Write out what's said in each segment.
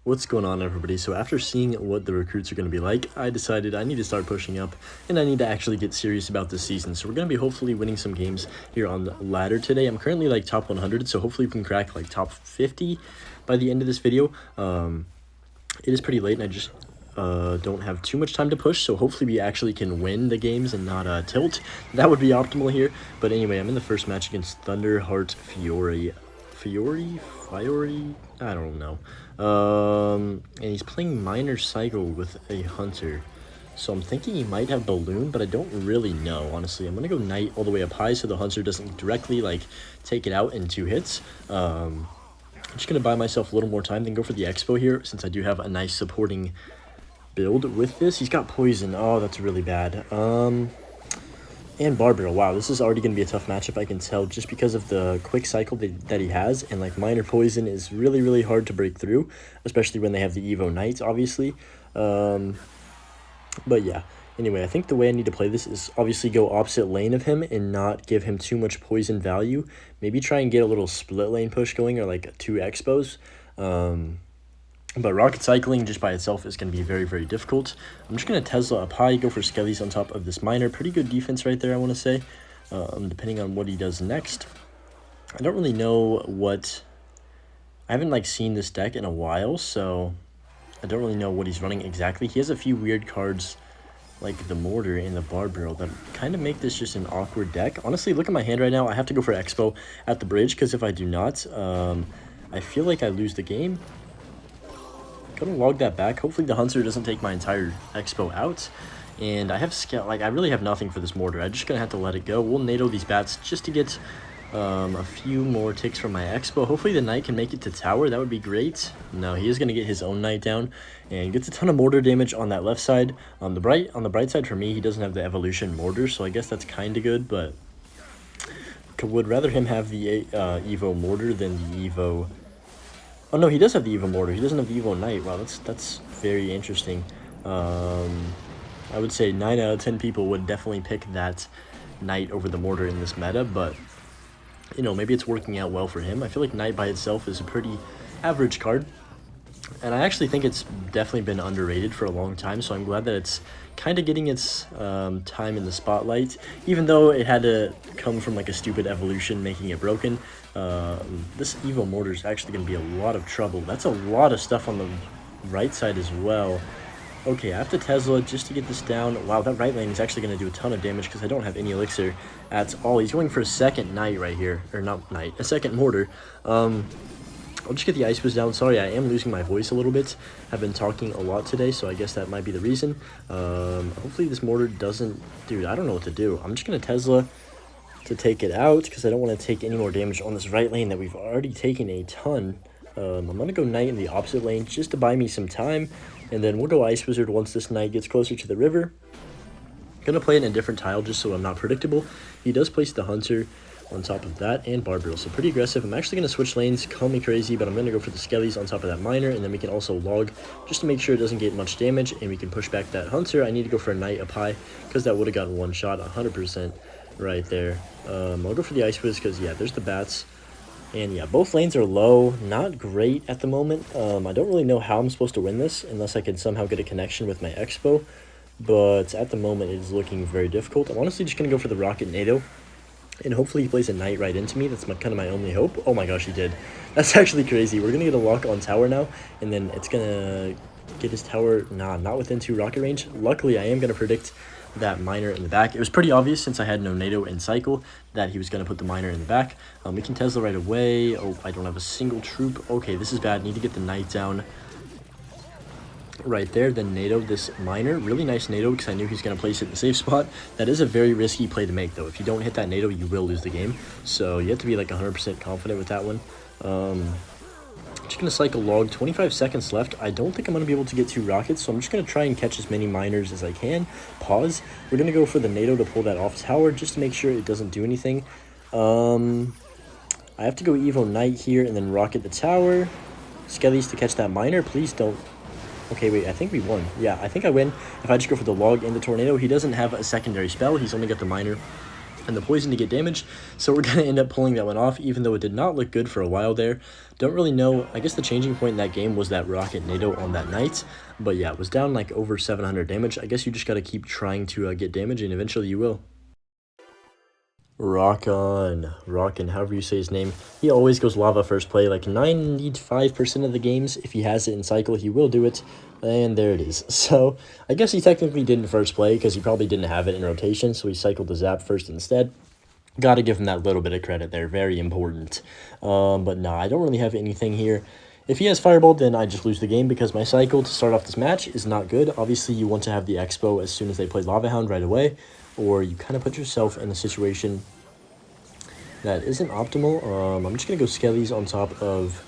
What's going on, everybody? So after seeing what the recruits are going to be like, I decided I need to start pushing up and I need to actually get serious about this season. So we're going to be hopefully winning some games here on the ladder today. I'm currently like top 100, so hopefully we can crack like top 50 by the end of this video. It is pretty late and I just don't have too much time to push, so hopefully we actually can win the games and not tilt. That would be optimal here. But anyway, I'm in the first match against Thunderheart Fiore. Fiore? I don't know. And he's playing Minor Cycle with a Hunter. So I'm thinking he might have Balloon, but I don't really know, honestly. I'm going to go Knight all the way up high so the Hunter doesn't directly, like, take it out in 2 hits. I'm just going to buy myself a little more time, then go for the Icebow here, since I do have a nice supporting build with this. He's got Poison. Oh, that's really bad. And Barbarrel. Wow, this is already going to be a tough matchup, I can tell, just because of the quick cycle that he has. And, like, Minor Poison is really, really hard to break through, especially when they have the Evo Knights, obviously. But, yeah. Anyway, I think the way I need to play this is obviously go opposite lane of him and not give him too much poison value. Maybe try and get a little split lane push going or, like, 2 Expos. But rocket cycling just by itself is going to be very, very difficult. I'm just going to Tesla up high, go for Skellies on top of this Miner. Pretty good defense right there, I want to say, depending on what he does next. I don't really know what... I haven't, like, seen this deck in a while, so I don't really know what he's running exactly. He has a few weird cards, like the Mortar and the Barbarrel, that kind of make this just an awkward deck. Honestly, look at my hand right now. I have to go for Expo at the bridge, because if I do not, I feel like I lose the game. Gonna log that back. Hopefully the Hunter doesn't take my entire Expo out. And I have I really have nothing for this Mortar. I'm just gonna have to let it go. We'll NATO these bats just to get a few more ticks from my Expo. Hopefully the Knight can make it to tower. That would be great. No, he is gonna get his own Knight down and gets a ton of Mortar damage on that left side. On the bright side for me, he doesn't have the evolution Mortar, so I guess that's kind of good, but would rather him have the Evo Mortar than the Evo. Oh no, he does have the Evo Mortar. He doesn't have the Evo Knight. Wow, that's very interesting. I would say 9 out of 10 people would definitely pick that Knight over the Mortar in this meta, but you know, maybe it's working out well for him. I feel like Knight by itself is a pretty average card, and I actually think it's definitely been underrated for a long time, so I'm glad that it's kind of getting its time in the spotlight, even though it had to come from like a stupid evolution making it broken. This Evo Mortar is actually going to be a lot of trouble. That's a lot of stuff on the right side as well. Okay, I have to Tesla just to get this down. Wow, that right lane is actually going to do a ton of damage because I don't have any elixir at all. He's going for a second Knight right here. Or not Knight, a second Mortar. I'll just get the Icebows down. Sorry, I am losing my voice a little bit. I've been talking a lot today, so I guess that might be the reason. Hopefully this Mortar doesn't... Dude, I don't know what to do. I'm just going to Tesla to take it out because I don't want to take any more damage on this right lane that we've already taken a ton. I'm going to go Knight in the opposite lane just to buy me some time. And then we'll go Ice Wizard once this Knight gets closer to the river. Going to play it in a different tile just so I'm not predictable. He does place the Hunter on top of that and Barbarrel, so pretty aggressive. I'm actually going to switch lanes, call me crazy, but I'm going to go for the Skellies on top of that Miner, and then we can also log just to make sure it doesn't get much damage, and we can push back that Hunter. I need to go for a Knight up high, because that would have gotten one shot, 100% right there. I'll go for the Ice Wiz, because, yeah, there's the bats. And, yeah, both lanes are low, not great at the moment. I don't really know how I'm supposed to win this, unless I can somehow get a connection with my Expo, but at the moment it is looking very difficult. I'm honestly just going to go for the Rocket NATO. And hopefully he plays a Knight right into me. That's kind of my only hope. Oh my gosh, he did. That's actually crazy. We're going to get a lock on tower now. And then it's going to get his tower, not within 2 rocket range. Luckily, I am going to predict that Miner in the back. It was pretty obvious since I had no NATO in cycle that he was going to put the Miner in the back. We can Tesla right away. Oh, I don't have a single troop. Okay, this is bad. Need to get the Knight down right there. Then NATO this Miner. Really nice NATO because I knew he's going to place it in the safe spot. That is a very risky play to make though. If you don't hit that NATO, you will lose the game. So you have to be like 100% confident with that one. Just going to cycle log. 25 seconds left. I don't think I'm going to be able to get 2 rockets, so I'm just going to try and catch as many Miners as I can. Pause. We're going to go for the NATO to pull that off tower just to make sure it doesn't do anything. I have to go Evo Knight here and then rocket the tower. Skellies to catch that Miner. Please don't. Okay, wait, I think we won. Yeah, I think I win if I just go for the log and the tornado. He doesn't have a secondary spell. He's only got the Miner. and the poison to get damaged, so we're going to end up pulling that one off, even though it did not look good for a while there. Don't really know. I guess the changing point in that game was that rocket NATO on that night, but yeah, it was down like over 700 damage. I guess you just got to keep trying to get damage, and eventually you will. Rockin, however you say his name. He always goes lava first play, like 95% of the games. If he has it in cycle, he will do it, and there it is. So, I guess he technically didn't first play, because he probably didn't have it in rotation, so he cycled the zap first instead. Gotta give him that little bit of credit there, very important. But nah, I don't really have anything here. If he has Fireball, then I just lose the game, because my cycle to start off this match is not good. Obviously, you want to have the Icebow as soon as they play Lava Hound right away, or you kind of put yourself in a situation that isn't optimal. I'm just going to go Skellies on top of,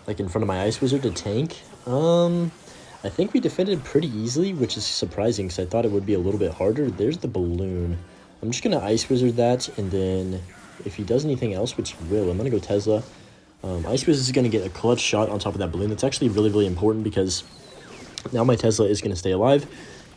like, in front of my Ice Wizard to tank. I think we defended pretty easily, which is surprising, because I thought it would be a little bit harder. There's the balloon. I'm just going to Ice Wizard that, and then if he does anything else, which he will, I'm going to go Tesla. Ice Wizard is going to get a clutch shot on top of that balloon. That's actually really, really important, because now my Tesla is going to stay alive,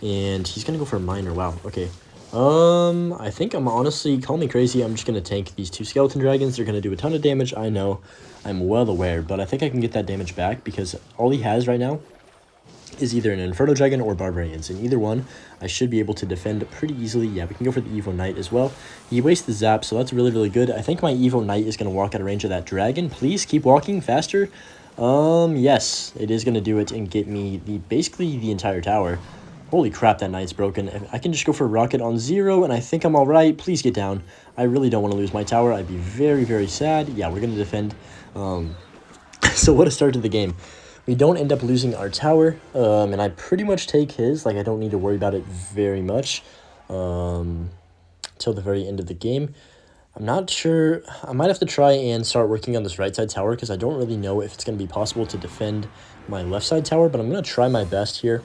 and he's going to go for a miner. Wow, okay. I think I'm honestly, call me crazy, I'm just going to tank these two Skeleton Dragons. They're going to do a ton of damage, I know. I'm well aware, but I think I can get that damage back, because all he has right now is either an Inferno Dragon or Barbarians. And either one, I should be able to defend pretty easily. Yeah, we can go for the Evo Knight as well. He wastes the Zap, so that's really, really good. I think my Evo Knight is going to walk out of range of that Dragon. Please keep walking faster. Yes, it is going to do it and get me basically the entire tower. Holy crap, that Knight's broken. I can just go for a rocket on 0, and I think I'm alright. Please get down. I really don't want to lose my tower. I'd be very, very sad. Yeah, we're going to defend. So what a start to the game. We don't end up losing our tower, and I pretty much take his. Like, I don't need to worry about it very much till the very end of the game. I'm not sure. I might have to try and start working on this right side tower, because I don't really know if it's going to be possible to defend my left side tower, but I'm going to try my best here,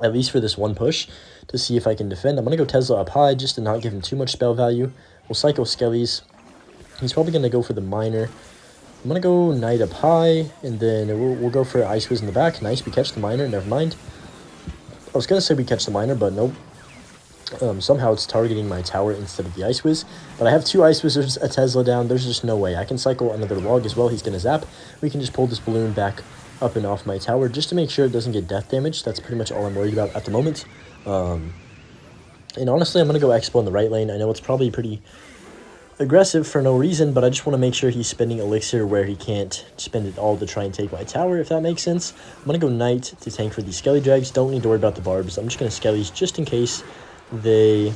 at least for this one push, to see if I can defend. I'm going to go Tesla up high just to not give him too much spell value. We'll cycle Skellies. He's probably going to go for the miner. I'm going to go Knight up high, and then we'll go for Ice Wiz in the back. Nice, we catch the miner, never mind. I was going to say we catch the miner, but nope. Somehow it's targeting my tower instead of the Ice Wiz. But I have two Ice Wizards, a Tesla down. There's just no way. I can cycle another log as well. He's going to zap. We can just pull this balloon back up and off my tower just to make sure it doesn't get death damage. That's pretty much all I'm worried about at the moment. And honestly, I'm going to go Expo in the right lane. I know it's probably pretty aggressive for no reason, but I just want to make sure he's spending Elixir where he can't spend it all to try and take my tower, if that makes sense. I'm going to go Knight to tank for these Skelly Drags. Don't need to worry about the Barbs. I'm just going to Skellies just in case they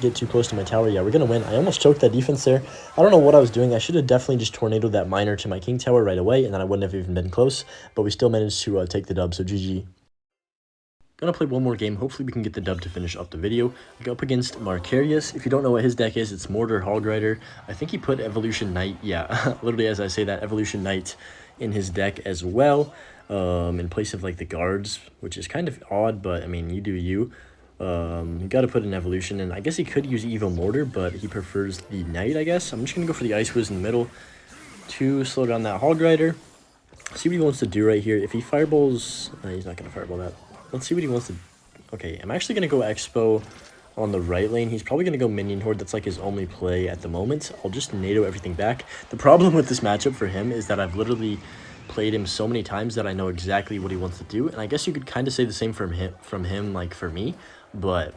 get too close to my tower. Yeah, we're going to win. I almost choked that defense there. I don't know what I was doing. I should have definitely just tornadoed that miner to my king tower right away, and then I wouldn't have even been close, but we still managed to take the dub, so GG. Gonna play one more game. Hopefully we can get the dub to finish up the video. We go up against Marcarius. If you don't know what his deck is, it's Mortar Hog Rider. I think he put Evolution Knight, yeah, literally as I say that, Evolution Knight in his deck as well, in place of like the guards, which is kind of odd, but I mean, you do you. You gotta put an Evolution, and I guess he could use Evo Mortar, but he prefers the Knight, I guess. I'm just gonna go for the Ice Wiz in the middle to slow down that Hog Rider. See what he wants to do right here. If he fireballs, no, he's not gonna fireball that. Let's see what he wants to... Okay, I'm actually going to go Expo on the right lane. He's probably going to go Minion Horde. That's like his only play at the moment. I'll just NATO everything back. The problem with this matchup for him is that I've literally played him so many times that I know exactly what he wants to do. And I guess you could kind of say the same from him like for me. But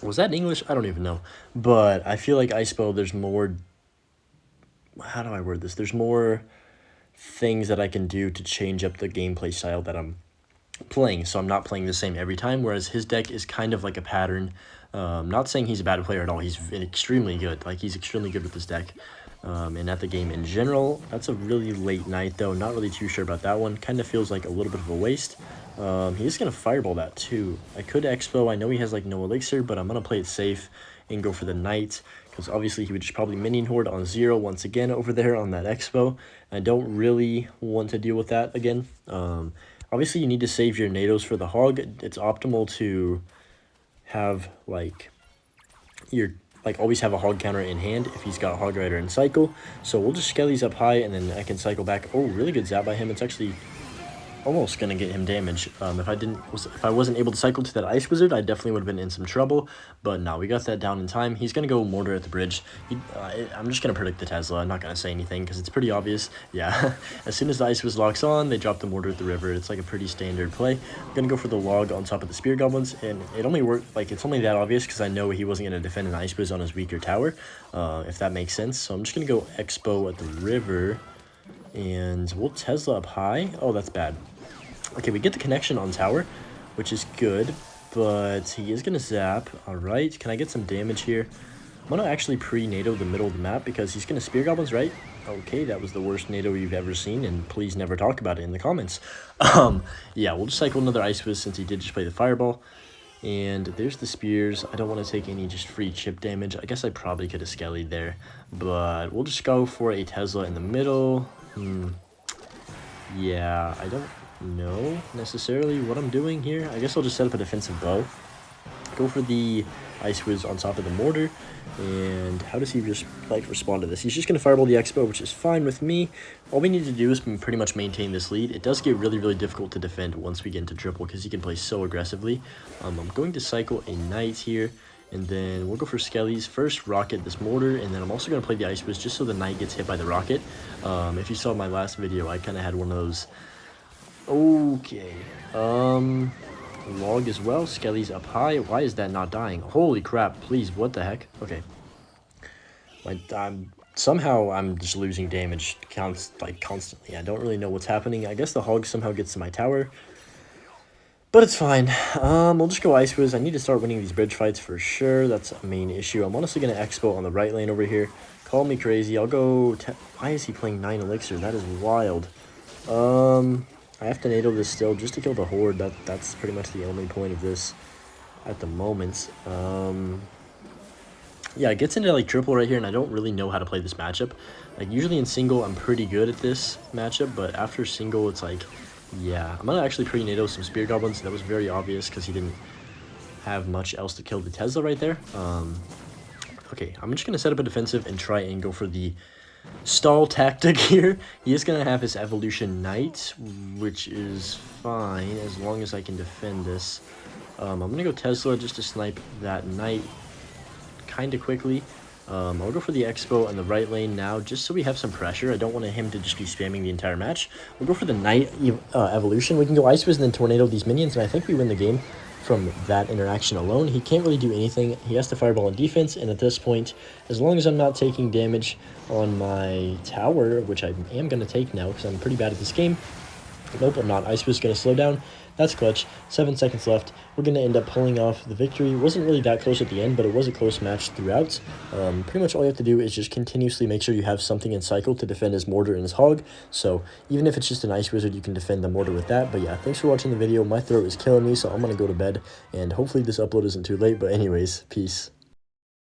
was that in English? I don't even know. But I feel like Icebow, there's more... How do I word this? There's more things that I can do to change up the gameplay style that I'm playing, so I'm not playing the same every time, whereas his deck is kind of like a pattern. Not saying he's a bad player at all. He's extremely good. Like, he's extremely good with this deck, and at the game in general. That's a really late night, though. Not really too sure about that one. Kind of feels like a little bit of a waste. He's going to fireball that, too. I could Expo. I know he has, like, no Elixir, but I'm going to play it safe and go for the Knight, because obviously he would just probably Minion Horde on 0 once again over there on that Expo. I don't really want to deal with that again. Obviously, you need to save your NATOs for the Hog. It's optimal to have, like, always have a Hog counter in hand if he's got Hog Rider and Cycle. So we'll just Skellies up high, and then I can cycle back. Oh, really good zap by him. It's actually almost gonna get him damage. If I wasn't able to cycle to that ice wizard, I definitely would have been in some trouble. But no, we got that down in time. He's gonna go mortar at the bridge. I'm just gonna predict the Tesla. I'm not gonna say anything because it's pretty obvious. Yeah, as soon as the ice wizard locks on, they drop the mortar at the river. It's like a pretty standard play. I'm gonna go for the log on top of the spear goblins, and it only worked like it's only that obvious because I know he wasn't gonna defend an ice wizard on his weaker tower, if that makes sense. So I'm just gonna go Expo at the river. And we'll Tesla up high. Oh, that's bad. Okay, we get the connection on tower, which is good, but he is going to zap. All right, can I get some damage here? I'm going to actually pre-NATO the middle of the map because he's going to spear goblins, right? Okay, that was the worst NATO you've ever seen, and please never talk about it in the comments. Yeah, we'll just cycle another Ice Wiz since he did just play the Fireball. And there's the spears. I don't want to take any just free chip damage. I guess I probably could have skellied there, but we'll just go for a Tesla in the middle. Yeah, I don't know necessarily what I'm doing here. I guess I'll just set up a defensive bow. Go for the Ice Wiz on top of the mortar. And how does he just like respond to this? He's just going to fireball the Icebow, which is fine with me. All we need to do is pretty much maintain this lead. It does get really, really difficult to defend once we get into triple because he can play so aggressively. I'm going to cycle a knight here. And then we'll go for Skellies. First, rocket this mortar, and then I'm also going to play the Ice Wiz just so the knight gets hit by the rocket. If you saw my last video, I kind of had one of those. Okay. Log as well. Skellies up high. Why is that not dying? Holy crap, please, what the heck? Okay. Somehow I'm just losing damage constantly. I don't really know what's happening. I guess the hog somehow gets to my tower. But it's fine. We'll just go Ice Wiz. I need to start winning these bridge fights for sure. That's a main issue. I'm honestly going to Expo on the right lane over here. Call me crazy. I'll go... Why is he playing 9 Elixir? That is wild. I have to NATO this still just to kill the Horde. That's pretty much the only point of this at the moment. Yeah, it gets into like triple right here, and I don't really know how to play this matchup. Like usually in single, I'm pretty good at this matchup, but after single, it's like... Yeah, I'm going to actually pre-NATO some Spear Goblins. That was very obvious because he didn't have much else to kill the Tesla right there. Okay, I'm just going to set up a defensive and try and go for the stall tactic here. He is going to have his Evolution Knight, which is fine as long as I can defend this. I'm going to go Tesla just to snipe that Knight kind of quickly. I'll go for the Expo in the right lane now, just so we have some pressure. I don't want him to just be spamming the entire match. We'll go for the Knight Evolution. We can go Ice Wiz and then Tornado these minions, and I think we win the game from that interaction alone. He can't really do anything. He has to Fireball in defense, and at this point, as long as I'm not taking damage on my tower, which I am going to take now because I'm pretty bad at this game. Nope, I'm not. Ice Wiz is going to slow down. That's clutch. 7 seconds left. We're going to end up pulling off the victory. It wasn't really that close at the end, but it was a close match throughout. Pretty much all you have to do is just continuously make sure you have something in cycle to defend his mortar and his hog. So even if it's just an Ice Wizard, you can defend the mortar with that. But yeah, thanks for watching the video. My throat is killing me, so I'm going to go to bed. And hopefully this upload isn't too late. But anyways, peace.